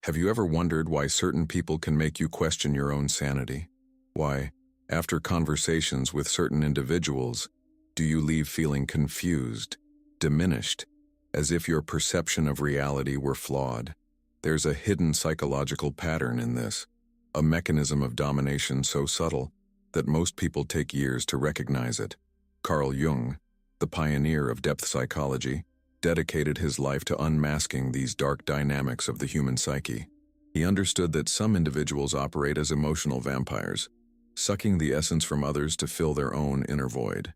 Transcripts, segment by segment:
Have you ever wondered why certain people can make you question your own sanity? Why, after conversations with certain individuals, do you leave feeling confused, diminished, as if your perception of reality were flawed? There's a hidden psychological pattern in this, a mechanism of domination so subtle that most people take years to recognize it. Carl Jung, the pioneer of depth psychology, dedicated his life to unmasking these dark dynamics of the human psyche. He understood that some individuals operate as emotional vampires, sucking the essence from others to fill their own inner void.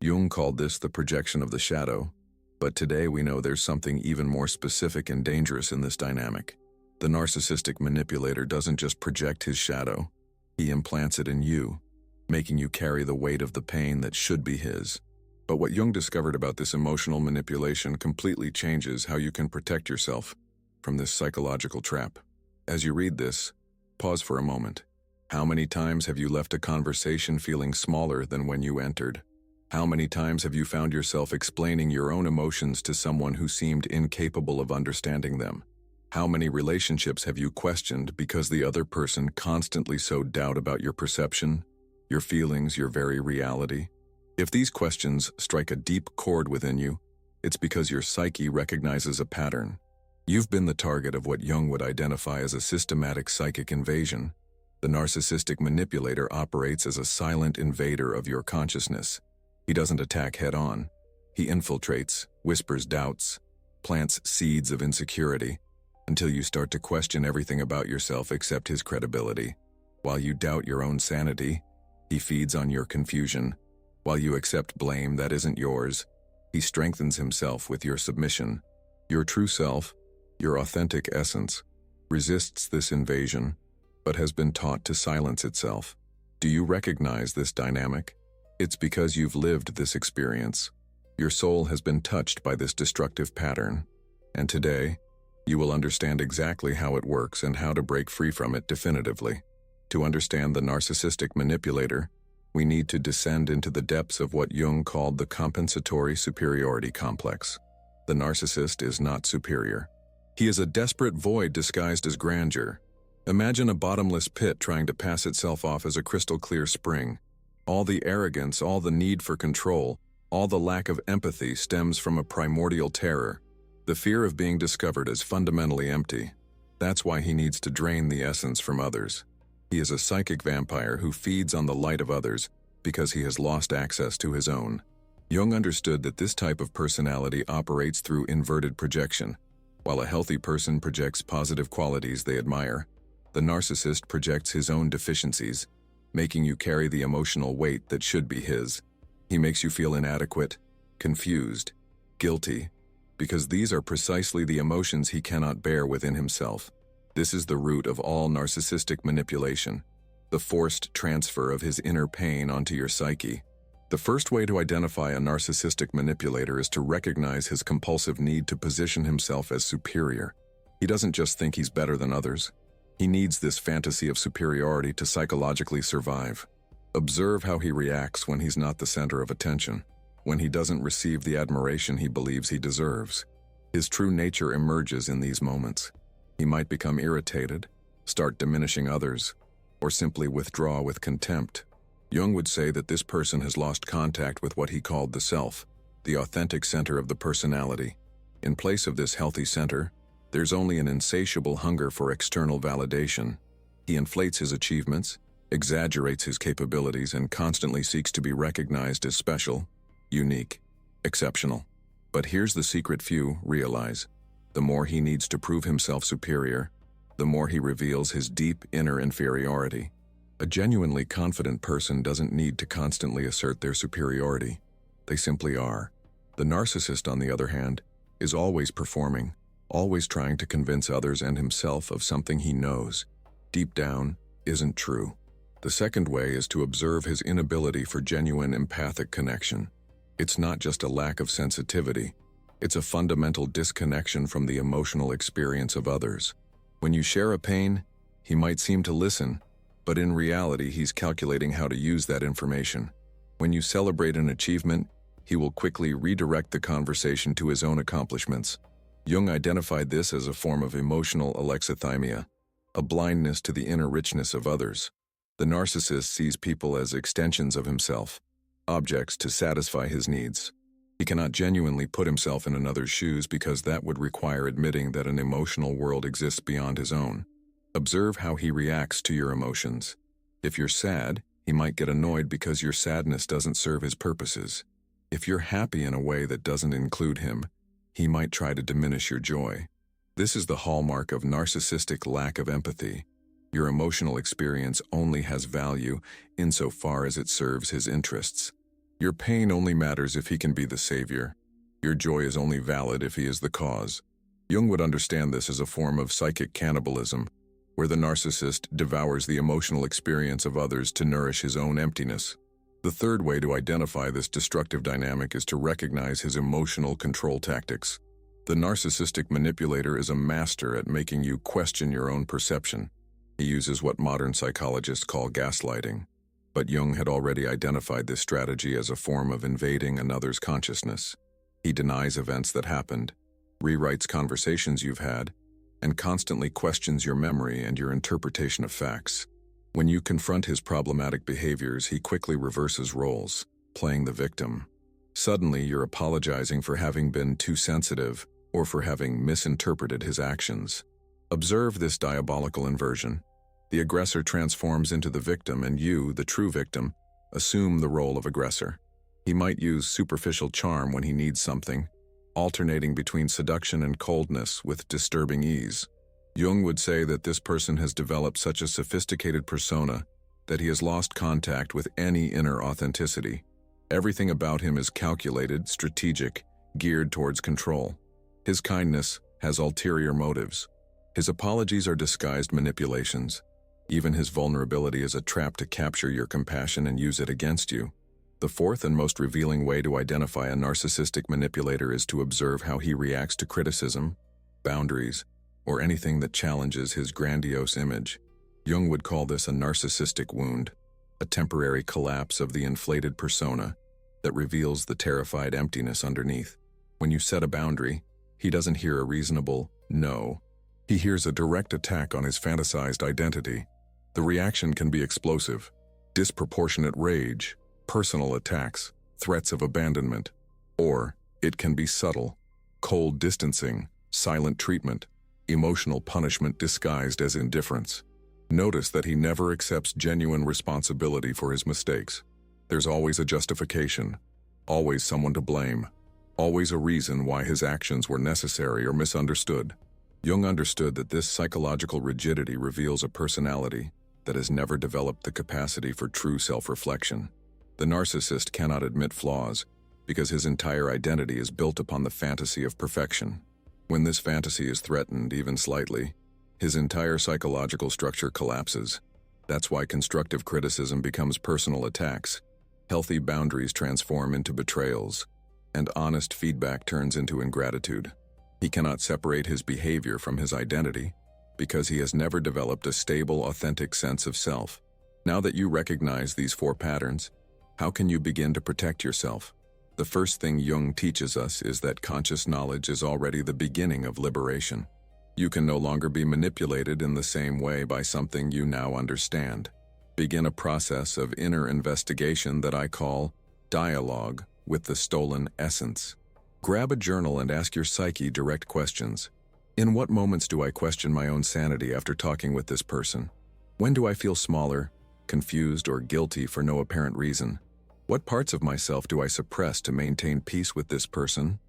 Jung called this the projection of the shadow, but today we know there's something even more specific and dangerous in this dynamic. The narcissistic manipulator doesn't just project his shadow, he implants it in you, making you carry the weight of the pain that should be his. But what Jung discovered about this emotional manipulation completely changes how you can protect yourself from this psychological trap. As you read this, pause for a moment. How many times have you left a conversation feeling smaller than when you entered? How many times have you found yourself explaining your own emotions to someone who seemed incapable of understanding them? How many relationships have you questioned because the other person constantly sowed doubt about your perception, your feelings, your very reality? If these questions strike a deep chord within you, it's because your psyche recognizes a pattern. You've been the target of what Jung would identify as a systematic psychic invasion. The narcissistic manipulator operates as a silent invader of your consciousness. He doesn't attack head-on. He infiltrates, whispers doubts, plants seeds of insecurity, until you start to question everything about yourself except his credibility. While you doubt your own sanity, he feeds on your confusion. While you accept blame that isn't yours, he strengthens himself with your submission. Your true self, your authentic essence, resists this invasion, but has been taught to silence itself. Do you recognize this dynamic? It's because you've lived this experience. Your soul has been touched by this destructive pattern, and today, you will understand exactly how it works and how to break free from it definitively. To understand the narcissistic manipulator, we need to descend into the depths of what Jung called the compensatory superiority complex. The narcissist is not superior. He is a desperate void disguised as grandeur. Imagine a bottomless pit trying to pass itself off as a crystal-clear spring. All the arrogance, all the need for control, all the lack of empathy stems from a primordial terror, the fear of being discovered as fundamentally empty. That's why he needs to drain the essence from others. He is a psychic vampire who feeds on the light of others because he has lost access to his own. Jung understood that this type of personality operates through inverted projection. While a healthy person projects positive qualities they admire, the narcissist projects his own deficiencies, making you carry the emotional weight that should be his. He makes you feel inadequate, confused, guilty, because these are precisely the emotions he cannot bear within himself. This is the root of all narcissistic manipulation, the forced transfer of his inner pain onto your psyche. The first way to identify a narcissistic manipulator is to recognize his compulsive need to position himself as superior. He doesn't just think he's better than others. He needs this fantasy of superiority to psychologically survive. Observe how he reacts when he's not the center of attention, when he doesn't receive the admiration he believes he deserves. His true nature emerges in these moments. He might become irritated, start diminishing others, or simply withdraw with contempt. Jung would say that this person has lost contact with what he called the self, the authentic center of the personality. In place of this healthy center, there's only an insatiable hunger for external validation. He inflates his achievements, exaggerates his capabilities, and constantly seeks to be recognized as special, unique, exceptional. But here's the secret few realize. The more he needs to prove himself superior, the more he reveals his deep inner inferiority. A genuinely confident person doesn't need to constantly assert their superiority. They simply are. The narcissist, on the other hand, is always performing, always trying to convince others and himself of something he knows, deep down, isn't true. The second way is to observe his inability for genuine empathic connection. It's not just a lack of sensitivity. It's a fundamental disconnection from the emotional experience of others. When you share a pain, he might seem to listen, but in reality he's calculating how to use that information. When you celebrate an achievement, he will quickly redirect the conversation to his own accomplishments. Jung identified this as a form of emotional alexithymia, a blindness to the inner richness of others. The narcissist sees people as extensions of himself, objects to satisfy his needs. He cannot genuinely put himself in another's shoes because that would require admitting that an emotional world exists beyond his own. Observe how he reacts to your emotions. If you're sad, he might get annoyed because your sadness doesn't serve his purposes. If you're happy in a way that doesn't include him, he might try to diminish your joy. This is the hallmark of narcissistic lack of empathy. Your emotional experience only has value insofar as it serves his interests. Your pain only matters if he can be the savior. Your joy is only valid if he is the cause. Jung would understand this as a form of psychic cannibalism, where the narcissist devours the emotional experience of others to nourish his own emptiness. The third way to identify this destructive dynamic is to recognize his emotional control tactics. The narcissistic manipulator is a master at making you question your own perception. He uses what modern psychologists call gaslighting. But Jung had already identified this strategy as a form of invading another's consciousness. He denies events that happened, rewrites conversations you've had, and constantly questions your memory and your interpretation of facts. When you confront his problematic behaviors, he quickly reverses roles, playing the victim. Suddenly, you're apologizing for having been too sensitive or for having misinterpreted his actions. Observe this diabolical inversion. The aggressor transforms into the victim, and you, the true victim, assume the role of aggressor. He might use superficial charm when he needs something, alternating between seduction and coldness with disturbing ease. Jung would say that this person has developed such a sophisticated persona that he has lost contact with any inner authenticity. Everything about him is calculated, strategic, geared towards control. His kindness has ulterior motives. His apologies are disguised manipulations. Even his vulnerability is a trap to capture your compassion and use it against you. The fourth and most revealing way to identify a narcissistic manipulator is to observe how he reacts to criticism, boundaries, or anything that challenges his grandiose image. Jung would call this a narcissistic wound, a temporary collapse of the inflated persona that reveals the terrified emptiness underneath. When you set a boundary, he doesn't hear a reasonable no. He hears a direct attack on his fantasized identity. The reaction can be explosive, disproportionate rage, personal attacks, threats of abandonment, or it can be subtle, cold distancing, silent treatment, emotional punishment disguised as indifference. Notice that he never accepts genuine responsibility for his mistakes. There's always a justification, always someone to blame, always a reason why his actions were necessary or misunderstood. Jung understood that this psychological rigidity reveals a personality that has never developed the capacity for true self-reflection. The narcissist cannot admit flaws because his entire identity is built upon the fantasy of perfection. When this fantasy is threatened, even slightly, his entire psychological structure collapses. That's why constructive criticism becomes personal attacks, healthy boundaries transform into betrayals, and honest feedback turns into ingratitude. He cannot separate his behavior from his identity because he has never developed a stable, authentic sense of self. Now that you recognize these four patterns, how can you begin to protect yourself? The first thing Jung teaches us is that conscious knowledge is already the beginning of liberation. You can no longer be manipulated in the same way by something you now understand. Begin a process of inner investigation that I call dialogue with the stolen essence. Grab a journal and ask your psyche direct questions. In what moments do I question my own sanity after talking with this person? When do I feel smaller, confused, or guilty for no apparent reason? What parts of myself do I suppress to maintain peace with this person?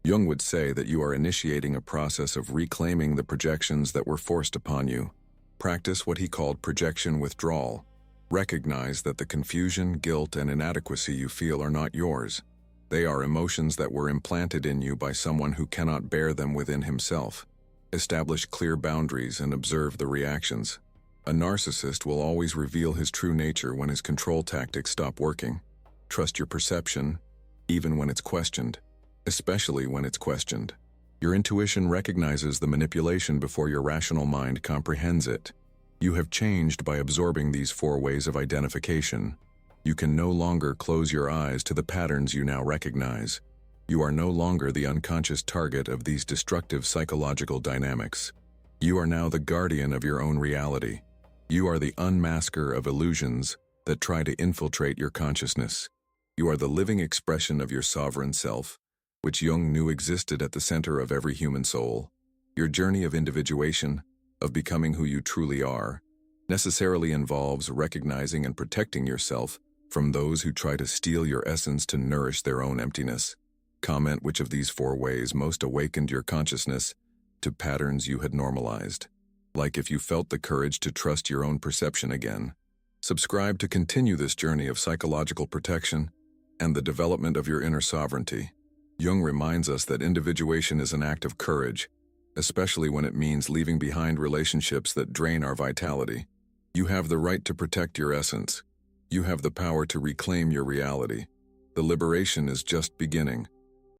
Jung would say that you are initiating a process of reclaiming the projections that were forced upon you. Practice what he called projection withdrawal. Recognize that the confusion, guilt, and inadequacy you feel are not yours. They are emotions that were implanted in you by someone who cannot bear them within himself. Establish clear boundaries and observe the reactions. A narcissist will always reveal his true nature when his control tactics stop working. Trust your perception, even when it's questioned, especially when it's questioned. Your intuition recognizes the manipulation before your rational mind comprehends it. You have changed by absorbing these four ways of identification. You can no longer close your eyes to the patterns you now recognize. You are no longer the unconscious target of these destructive psychological dynamics. You are now the guardian of your own reality. You are the unmasker of illusions that try to infiltrate your consciousness. You are the living expression of your sovereign self, which Jung knew existed at the center of every human soul. Your journey of individuation, of becoming who you truly are, necessarily involves recognizing and protecting yourself from those who try to steal your essence to nourish their own emptiness. Comment which of these 4 ways most awakened your consciousness to patterns you had normalized. Like if you felt the courage to trust your own perception again. Subscribe to continue this journey of psychological protection and the development of your inner sovereignty. Jung reminds us that individuation is an act of courage, especially when it means leaving behind relationships that drain our vitality. You have the right to protect your essence. You have the power to reclaim your reality. The liberation is just beginning.